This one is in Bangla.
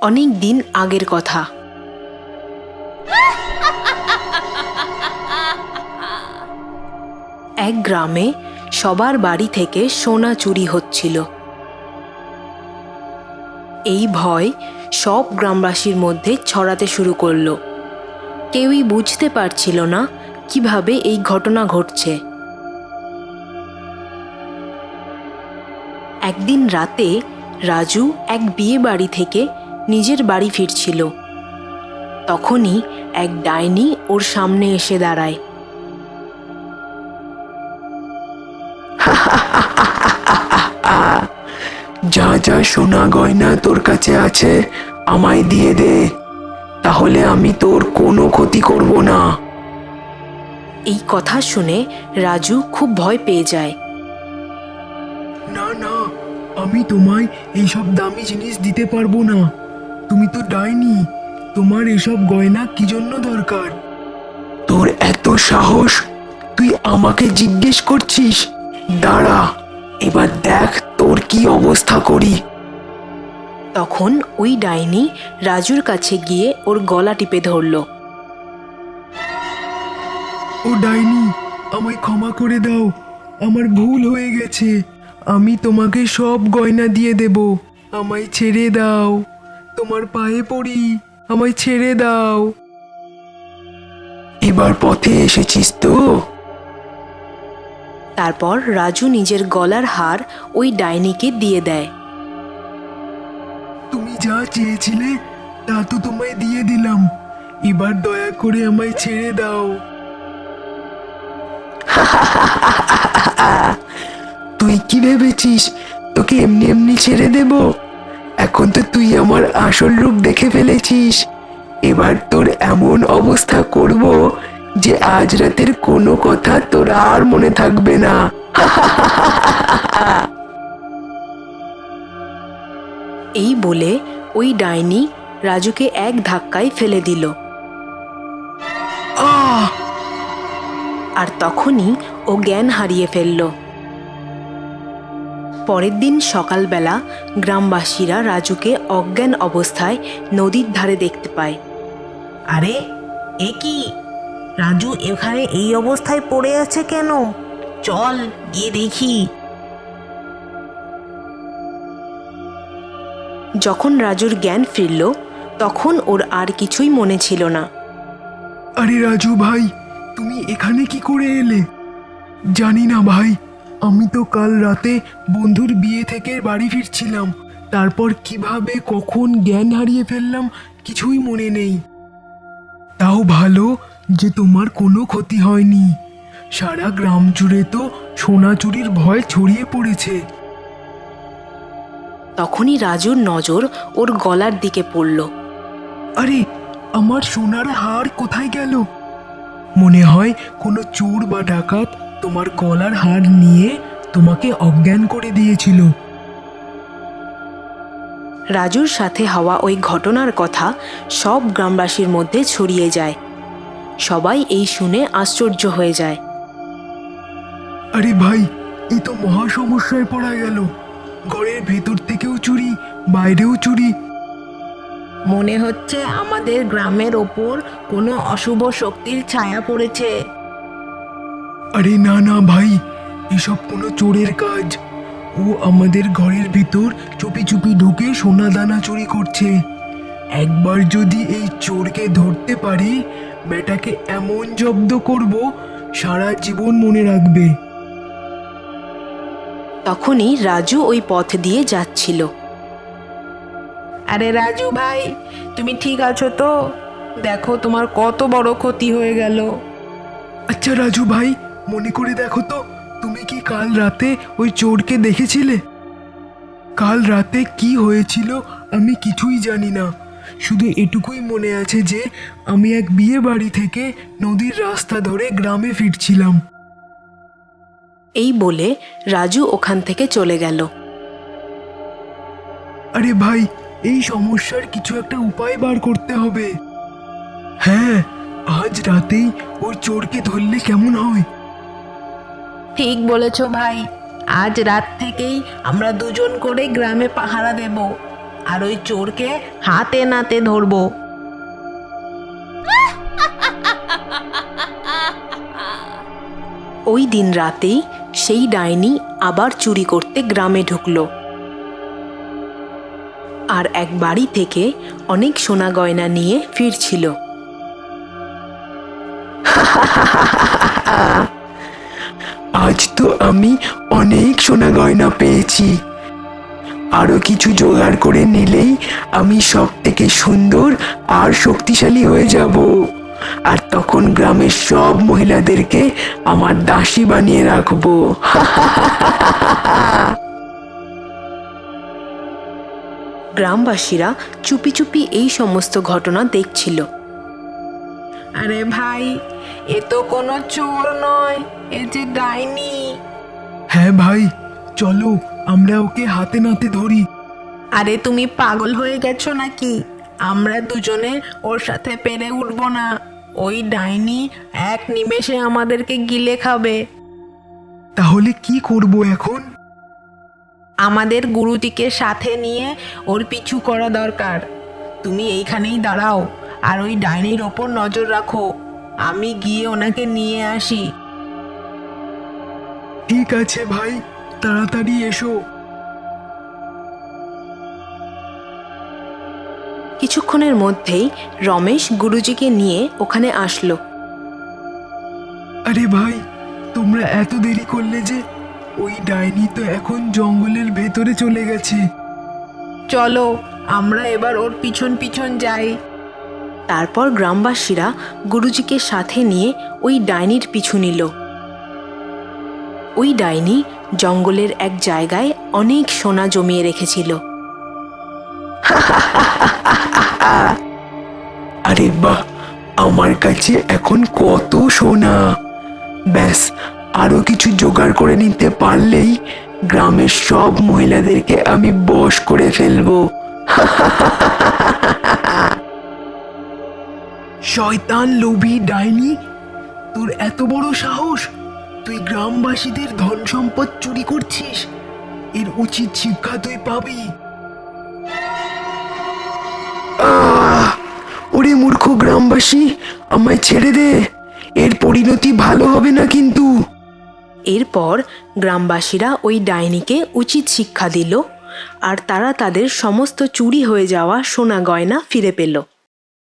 অনেক দিন আগের কথা। এক গ্রামে সবার বাড়ি থেকে সোনা চুরি হচ্ছিল। এই ভয় সব গ্রামবাসীর মধ্যে ছড়াতে শুরু করলো। কেউই বুঝতে পারছিল না কিভাবে এই ঘটনা ঘটছে। একদিন রাতে রাজু এক বিয়ে বাড়ি থেকে নিজের বাড়ি ফিরছিল। তখনই এক ডাইনি ওর সামনে এসে দাঁড়ায়। যা যা সোনা গয়না তোর কাছে আছে আমায় দিয়ে দে, তাহলে আমি তোর কোনো ক্ষতি করব না। এই কথা শুনে রাজু খুব ভয় পেয়ে যায়। না না, আমি তোমায় এইসব দামি জিনিস দিতে পারবো না। তুমি তো ডাইনি, তোমার এসব গয়না কি জন্য দরকার? তোর এত সাহস, তুই আমাকে জিজ্ঞেস করছিস? দাঁড়া, এবার দেখ তোর কি অবস্থা করি। তখন ওই ডাইনি রাজুর কাছে গিয়ে ওর গলা টিপে ধরল। ও ডাইনি, আমায় ক্ষমা করে দাও, আমার ভুল হয়ে গেছে। আমি তোমাকে সব গয়না দিয়ে দেব, আমায় ছেড়ে দাও, তোমার পায়ে পড়ি, আমায় ছেড়ে দাও। এবার পথে এসেছিস তো? তারপর রাজু নিজের গলার হার ওই ডাইনিকে দিয়ে দেয়। তুমি যা চেয়েছিলে তা তো তোমায় দিয়ে দিলাম, এবার দয়া করে আমায় ছেড়ে দাও। তুই কি ভেবেছিস তোকে এমনি এমনি ছেড়ে দেব? এখন তো তুই আমার আসল রূপ দেখে ফেলেছিস। এবার তোর এমন অবস্থা করব যে আজ রাতের কোনো কথা তোর আর মনে থাকবে না। এই বলে ওই ডাইনি রাজুকে এক ধাক্কায় ফেলে দিল। আহ! আর তখনই ও জ্ঞান হারিয়ে ফেলল। পরের দিন সকালবেলা গ্রামবাসীরা রাজুকে অজ্ঞান অবস্থায় নদীর ধারে দেখতে পায়। আরে এ কি, রাজু এখানে এই অবস্থায় পড়ে আছে কেন? চল গিয়ে দেখি। যখন রাজুর জ্ঞান ফিরল তখন ওর আর কিছুই মনে ছিল না। আরে রাজু ভাই, তুমি এখানে কি করে এলে? জানি না ভাই, আমি তো কাল রাতে বন্ধুর বিয়ে থেকে বাড়ি ফিরছিলাম, তারপর কিভাবে কখন জ্ঞান হারিয়ে ফেললাম কিছুই মনে নেই। তাও ভালো যে তোমার কোনো ক্ষতি হয়নি। সারা গ্রাম জুড়ে তো সোনা চুরির ভয় ছড়িয়ে পড়েছে। তখনই রাজুর নজর ওর গলার দিকে পড়ল। আরে, আমার সোনার হার কোথায় গেল? মনে হয় কোনো চোর বা ডাকাত তোমার গলার হার নিয়ে তোমাকে অজ্ঞান করে দিয়েছিল। রাজুর সাথে হওয়া ওই ঘটনার কথা সব গ্রামবাসীর মধ্যে ছড়িয়ে যায়। সবাই এই শুনে আশ্চর্য হয়ে যায়। আরে ভাই, এ তো মহা সমস্যায় পড়া গেল। ঘরের ভেতর থেকেও চুরি, বাইরেও চুরি। মনে হচ্ছে আমাদের গ্রামের ওপর কোনো অশুভ শক্তির ছায়া পড়েছে। আরে না না ভাই, এসব কোনো চোরের কাজ। ও আমাদের ঘরের ভিতর চুপি চুপি ঢুকে সোনা দানা চুরি করছে। একবার যদি এই চোরকে ধরতে পারি, বেটাকে এমন জব্দ করব সারা জীবন মনে রাখবে। তখনই রাজু ওই পথ দিয়ে যাচ্ছিল। আরে রাজু ভাই, তুমি ঠিক আছো তো? দেখো তোমার কত বড় ক্ষতি হয়ে গেল। আচ্ছা রাজু ভাই, মনে করে দেখো তো, তুমি কি কাল রাতে ওই চোরকে দেখেছিলে? কাল রাতে কি হয়েছিল আমি কিছুই জানি না, শুধু এটুকুই মনে আছে যে আমি এক বিয়ে বাড়ি থেকে নদীর রাস্তা ধরে গ্রামে ফিরছিলাম। এই বলে রাজু ওখান থেকে চলে গেল। আরে ভাই, এই সমস্যার কিছু একটা উপায় বার করতে হবে। হ্যাঁ, আজ রাতেই ওই চোরকে ধরলে কেমন হয়? ঠিক বলেছ ভাই, আজ রাত থেকেই আমরা দুজন করে গ্রামে পাহারা দেব। আর ওই চোরকে হাতে নাতে ধরবো। ওই দিন রাতেই সেই ডাইনি আবার চুরি করতে গ্রামে ঢুকলো আর এক বাড়ি থেকে অনেক সোনা গয়না নিয়ে ফিরছিল। আজ তো আমি অনেক সোনা গয়না পেয়েছি। আরো কিছু জোগাড় করে নিলেই আমি সব থেকে সুন্দর আর শক্তিশালী হয়ে যাব। আর তখন গ্রামের সব মহিলাদেরকে আমার দাসী বানিয়ে রাখবো। গ্রামবাসীরা চুপি চুপি এই সমস্ত ঘটনা দেখছিল। আরে ভাই, এ তো কোনো চোর নয়, এ যে ডাইনি। হ্যাঁ ভাই, চলো আমরা ওকে হাতে নাতে ধরি। আরে তুমি পাগল হয়ে গেছো নাকি? আমরা দুজনে ওর সাথে পেরে উঠবো না। ওই ডাইনি এক নিমেষে আমাদেরকে গিলে খাবে। তাহলে কি করব এখন? আমাদের গুরুজিকে সাথে নিয়ে ওর পিছু করা দরকার। তুমি এইখানেই দাঁড়াও আর ওই ডাইনির ওপর নজর রাখো। আমি গিয়ে ওনাকে নিয়ে আসি। ঠিক আছে ভাই, তাড়াতাড়ি এসো। কিছুক্ষণের মধ্যেই রমেশ গুরুজিকে নিয়ে ওখানে আসলো। আরে ভাই, তোমরা এত দেরি করলে যে? ওই ডাইনি তো এখন জঙ্গলের ভেতরে চলে গেছে। চলো আমরা এবার ওর পিছন পিছন যাই। তারপর গ্রামবাসীরা গুরুজিকে সাথে নিয়ে ওই ডাইনির পিছু নিল। ওই ডাইনি জঙ্গলের এক জায়গায় অনেক সোনা জমিয়ে রেখেছিল। আরে বাহ, আমার কাছে এখন কত সোনা! ব্যাস, আরো কিছু জোগাড় করে নিতে পারলেই গ্রামের সব মহিলাদেরকে আমি বশ করে ফেলবো। শয়তান লোভী ডাইনি, তোর এত বড় সাহস! তুই গ্রামবাসীদের ধন সম্পদ চুরি করছিস। এর উচিত শিক্ষা তুই পাবি। ওরে মূর্খ গ্রামবাসী, আমায় ছেড়ে দে। এর পরিণতি ভালো হবে না কিন্তু। এরপর গ্রামবাসীরা ওই ডাইনিকে উচিত শিক্ষা দিল আর তারা তাদের সমস্ত চুরি হয়ে যাওয়া সোনা গয়না ফিরে পেল।